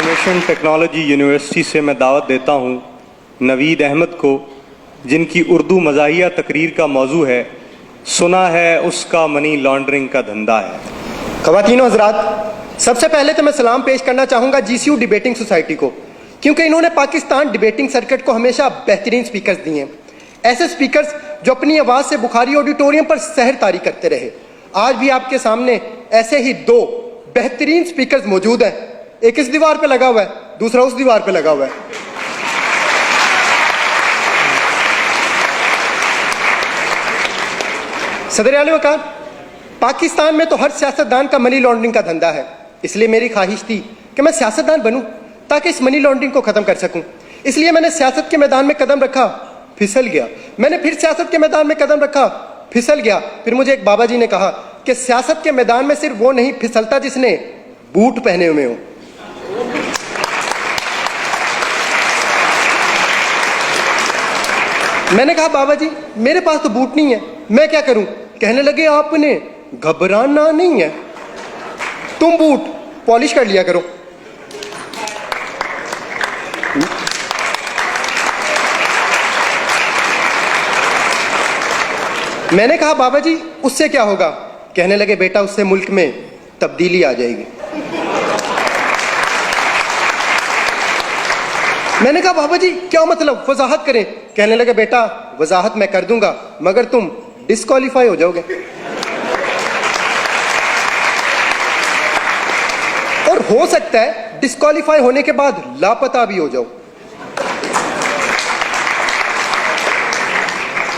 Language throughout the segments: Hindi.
इंफॉर्मेशन टेक्नोलॉजी यूनिवर्सिटी से मैं दावत देता हूँ नवीद अहमद को, जिनकी उर्दू मज़ाहिया तकरीर का मौजू है सुना है उसका मनी लॉन्ड्रिंग का धंधा है। ख़वातीनो हज़रात, सबसे पहले तो मैं सलाम पेश करना चाहूँगा GCU डिबेटिंग सोसाइटी को, क्योंकि इन्होंने पाकिस्तान डिबेटिंग सर्किट को हमेशा बेहतरीन स्पीकर्स दिए हैं। ऐसे स्पीकर्स जो अपनी आवाज़ से बुखारी ऑडिटोरियम पर सहर तारी करते रहे। आज भी आपके सामने ऐसे ही दो बेहतरीन स्पीकर्स मौजूद हैं। एक इस दीवार पे लगा हुआ है, दूसरा उस दीवार पे लगा हुआ है। सदर आला वकार, पाकिस्तान में तो हर सियासतदान का मनी लॉन्ड्रिंग का धंधा है, इसलिए मेरी ख्वाहिश थी कि मैं सियासतदान बनूं ताकि इस मनी लॉन्ड्रिंग को खत्म कर सकूं। इसलिए मैंने सियासत के मैदान में कदम रखा, फिसल गया। मैंने फिर सियासत के मैदान में कदम रखा, फिसल गया। फिर मुझे एक बाबा जी ने कहा कि सियासत के मैदान में सिर्फ वो नहीं फिसलता जिसने बूट पहने हुए हो। मैंने कहा बाबा जी मेरे पास तो बूट नहीं है, मैं क्या करूं? कहने लगे आपने घबराना नहीं है, तुम बूट पॉलिश कर लिया करो। मैंने कहा बाबा जी उससे क्या होगा? कहने लगे बेटा उससे मुल्क में तब्दीली आ जाएगी। मैंने कहा बाबा जी क्या मतलब, वजाहत करें। कहने लगे बेटा वजाहत मैं कर दूंगा मगर तुम डिस्क्वालीफाई हो जाओगे, और हो सकता है डिस्क्वालीफाई होने के बाद लापता भी हो जाओ,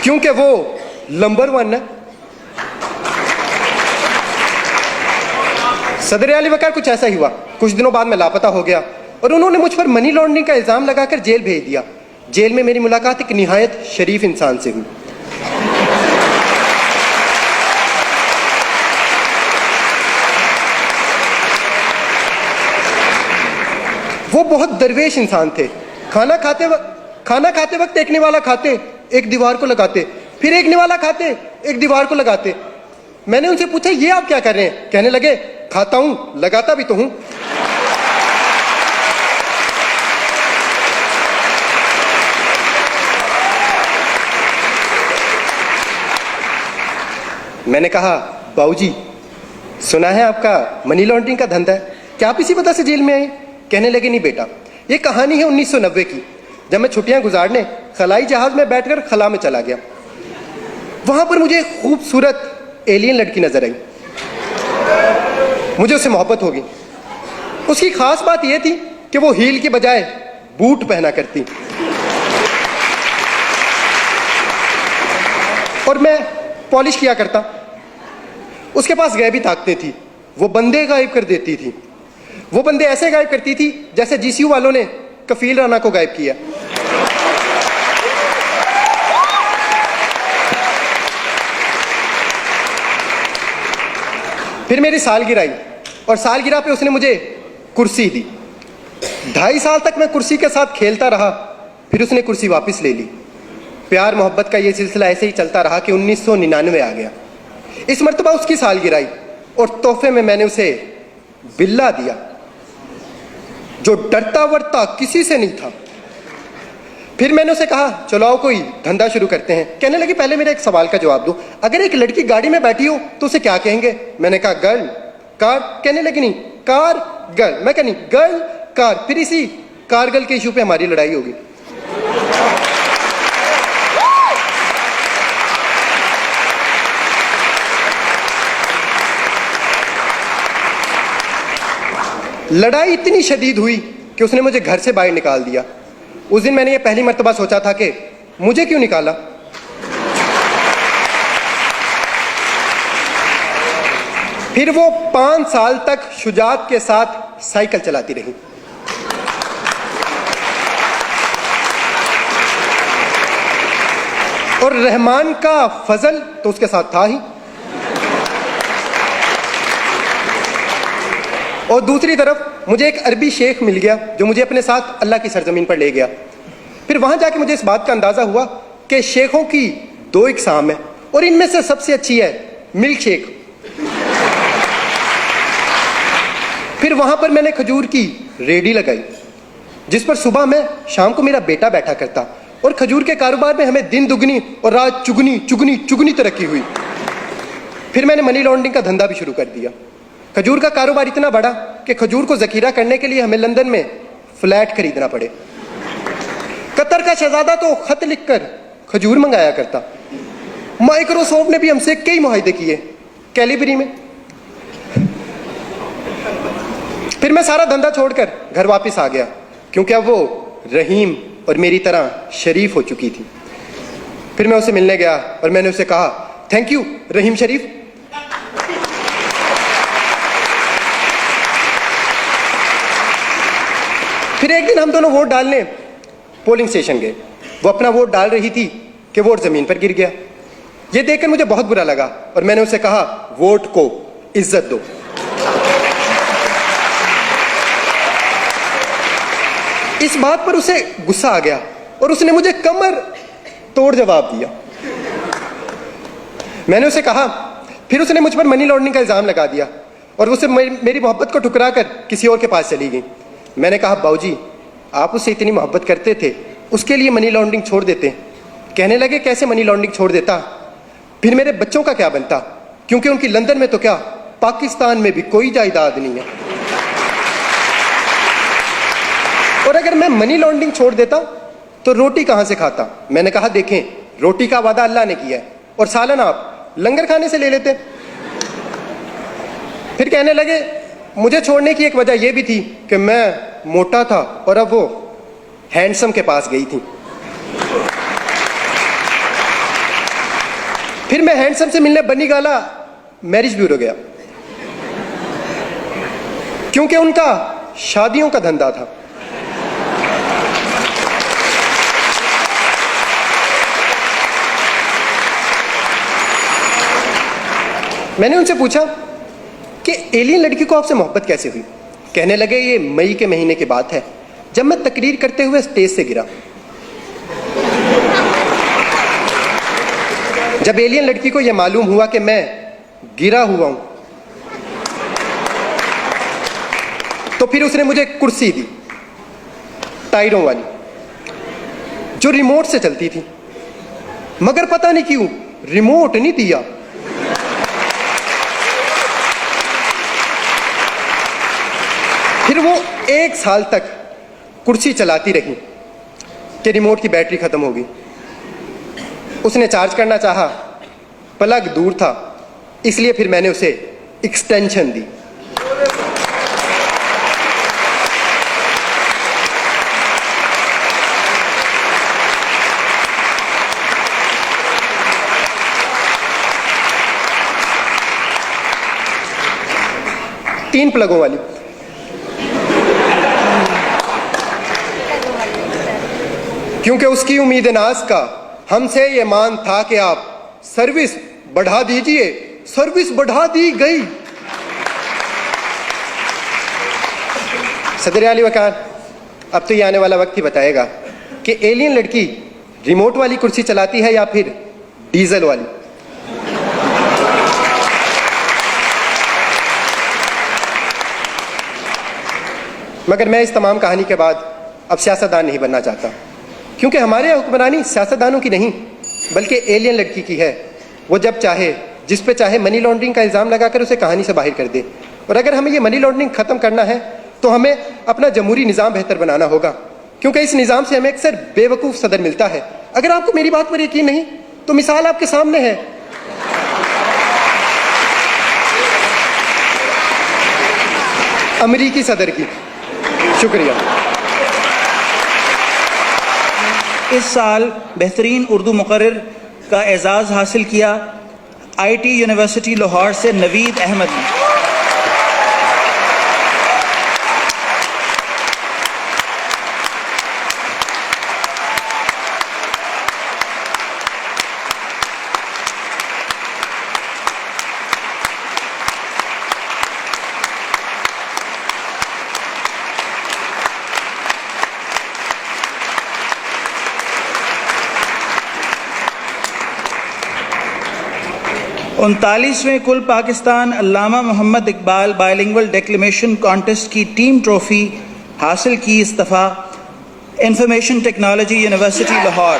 क्योंकि वो नंबर 1 है। सदर आला वकार, कुछ ऐसा ही हुआ। कुछ दिनों बाद मैं लापता हो गया और उन्होंने मुझ पर मनी लॉन्ड्रिंग का इल्जाम लगाकर जेल भेज दिया। जेल में मेरी मुलाकात एक निहायत शरीफ इंसान से हुई। वो बहुत दरवेश इंसान थे। खाना खाते वक्त एक निवाला खाते, एक दीवार को लगाते, फिर एक निवाला खाते, एक दीवार को लगाते। मैंने उनसे पूछा ये आप क्या कर रहे हैं? कहने लगे खाता हूं, लगाता भी तो हूं। मैंने कहा बाबूजी सुना है आपका मनी लॉन्ड्रिंग का धंधा है, क्या आप इसी वजह से जेल में आए? कहने लगे नहीं बेटा, ये कहानी है 1990 की, जब मैं छुट्टियां गुजारने खलाई जहाज में बैठकर खला में चला गया। वहां पर मुझे एक खूबसूरत एलियन लड़की नजर आई। मुझे उससे मोहब्बत हो गई। उसकी खास बात यह थी कि वो हील की बजाय बूट पहना करती और मैं पॉलिश किया करता। उसके पास गैबी ताकतें थी, वो बंदे गायब कर देती थी। वो बंदे ऐसे गायब करती थी जैसे GCU वालों ने कफील राना को गायब किया। फिर मेरी सालगिरह आई और सालगिरह पे उसने मुझे कुर्सी दी। 2.5 साल तक मैं कुर्सी के साथ खेलता रहा, फिर उसने कुर्सी वापस ले ली। प्यार मोहब्बत का ये सिलसिला ऐसे ही चलता रहा कि 1999 आ गया। इस मर्तबा उसकी सालगिरह आई और तोहफे में मैंने उसे बिल्ला दिया, जो डरता वरता किसी से नहीं था। फिर मैंने उसे कहा चलो आओ कोई धंधा शुरू करते हैं। कहने लगी पहले मेरे एक सवाल का जवाब दो, अगर एक लड़की गाड़ी में बैठी हो तो उसे क्या कहेंगे? मैंने कहा गर्ल कार। कहने लगी नहीं कार गर्ल। मैं कहनी गर्ल कार। फिर इसी कारगिल के इशू पे हमारी लड़ाई होगी। लड़ाई इतनी शदीद हुई कि उसने मुझे घर से बाहर निकाल दिया। उस दिन मैंने ये पहली मर्तबा सोचा था कि मुझे क्यों निकाला। फिर वो 5 साल तक शुजात के साथ साइकिल चलाती रही। और रहमान का फजल तो उसके साथ था ही। और दूसरी तरफ मुझे एक अरबी शेख मिल गया जो मुझे अपने साथ अल्लाह की सरजमीन पर ले गया। फिर वहां जाके मुझे इस बात का अंदाजा हुआ कि शेखों की 2 इकसाम है और इनमें से सबसे अच्छी है मिल्क शेक। फिर वहां पर मैंने खजूर की रेडी लगाई जिस पर सुबह में शाम को मेरा बेटा बैठा करता और खजूर के कारोबार में हमें दिन दुगनी और रात चुगनी चुगनी चुगनी तरक्की हुई। फिर मैंने मनी लॉन्ड्रिंग का धंधा भी शुरू कर दिया। खजूर का कारोबार इतना बढ़ा कि खजूर को जखीरा करने के लिए हमें लंदन में फ्लैट खरीदना पड़े। कतर का शहजादा तो खत लिखकर खजूर मंगाया करता। माइक्रोसॉफ्ट ने भी हमसे कई मुआहदे किए कैलिबरी में। फिर मैं सारा धंधा छोड़कर घर वापस आ गया क्योंकि अब वो रहीम और मेरी तरह शरीफ हो चुकी थी। फिर मैं उसे मिलने गया और मैंने उसे कहा, थैंक यू रहीम शरीफ। फिर एक दिन हम दोनों वोट डालने पोलिंग स्टेशन गए। वो अपना वोट डाल रही थी कि वोट जमीन पर गिर गया। यह देखकर मुझे बहुत बुरा लगा और मैंने उसे कहा, वोट को इज्जत दो। इस बात पर उसे गुस्सा आ गया और उसने मुझे कमर तोड़ जवाब दिया। मैंने उसे कहा, फिर उसने मुझ पर मनी लॉन्ड्रिंग का इल्जाम लगा दिया और उसे मेरी मोहब्बत को ठुकरा कर किसी और के पास चली गई। मैंने कहा, बाबूजी आप उससे इतनी मोहब्बत करते थे, उसके लिए मनी लॉन्ड्रिंग छोड़ देते। कहने लगे, कैसे मनी लॉन्ड्रिंग छोड़ देता, फिर मेरे बच्चों का क्या बनता, क्योंकि उनकी लंदन में तो क्या पाकिस्तान में भी कोई जायदाद नहीं है। और अगर मैं मनी लॉन्ड्रिंग छोड़ देता तो रोटी कहां से खाता। मैंने कहा, देखें रोटी का वादा अल्लाह ने किया है और सालन आप लंगर खाने से ले लेते। फिर कहने लगे, मुझे छोड़ने की एक वजह यह भी थी कि मैं मोटा था और अब वो हैंडसम के पास गई थी। फिर मैं हैंडसम से मिलने बनी गाला मैरिज ब्यूरो गया क्योंकि उनका शादियों का धंधा था। मैंने उनसे पूछा कि एलियन लड़की को आपसे मोहब्बत कैसे हुई। कहने लगे, ये मई के महीने की बात है जब मैं तकरीर करते हुए स्टेज से गिरा। जब एलियन लड़की को यह मालूम हुआ कि मैं गिरा हुआ हूं तो फिर उसने मुझे कुर्सी दी, टायरों वाली, जो रिमोट से चलती थी। मगर पता नहीं क्यों रिमोट नहीं दिया। फिर वो 1 साल तक कुर्सी चलाती रही कि रिमोट की बैटरी खत्म हो गई। उसने चार्ज करना चाहा, प्लग दूर था, इसलिए फिर मैंने उसे एक्सटेंशन दी। तीन प्लगों वाली। क्योंकि उसकी उम्मीद नाज का हमसे ये मान था कि आप सर्विस बढ़ा दीजिए। सर्विस बढ़ा दी गई। सदर आली वकार, अब तो ये आने वाला वक्त ही बताएगा कि एलियन लड़की रिमोट वाली कुर्सी चलाती है या फिर डीजल वाली। मगर मैं इस तमाम कहानी के बाद अब सियासतदान नहीं बनना चाहता, क्योंकि हमारे हुक्मरानी सियासतदानों की नहीं बल्कि एलियन लड़की की है। वो जब चाहे जिस पे चाहे मनी लॉन्ड्रिंग का इल्ज़ाम लगाकर उसे कहानी से बाहर कर दे। और अगर हमें ये मनी लॉन्ड्रिंग ख़त्म करना है तो हमें अपना जमहूरी निज़ाम बेहतर बनाना होगा, क्योंकि इस निज़ाम से हमें अक्सर बेवकूफ़ सदर मिलता है। अगर आपको मेरी बात पर यकीन नहीं तो मिसाल आपके सामने है। अमरीकी सदर की। शुक्रिया। इस साल बेहतरीन उर्दू मुक़र्रिर का एजाज़ हासिल किया IT यूनिवर्सिटी लाहौर से नवीद अहमद ने। उनतालीसवें कुल पाकिस्तान अल्लामा Mohammad Iqbal bilingual declamation contest की टीम ट्रॉफी हासिल की इस दफ़ा इंफॉर्मेशन टेक्नोलॉजी यूनिवर्सिटी लाहौर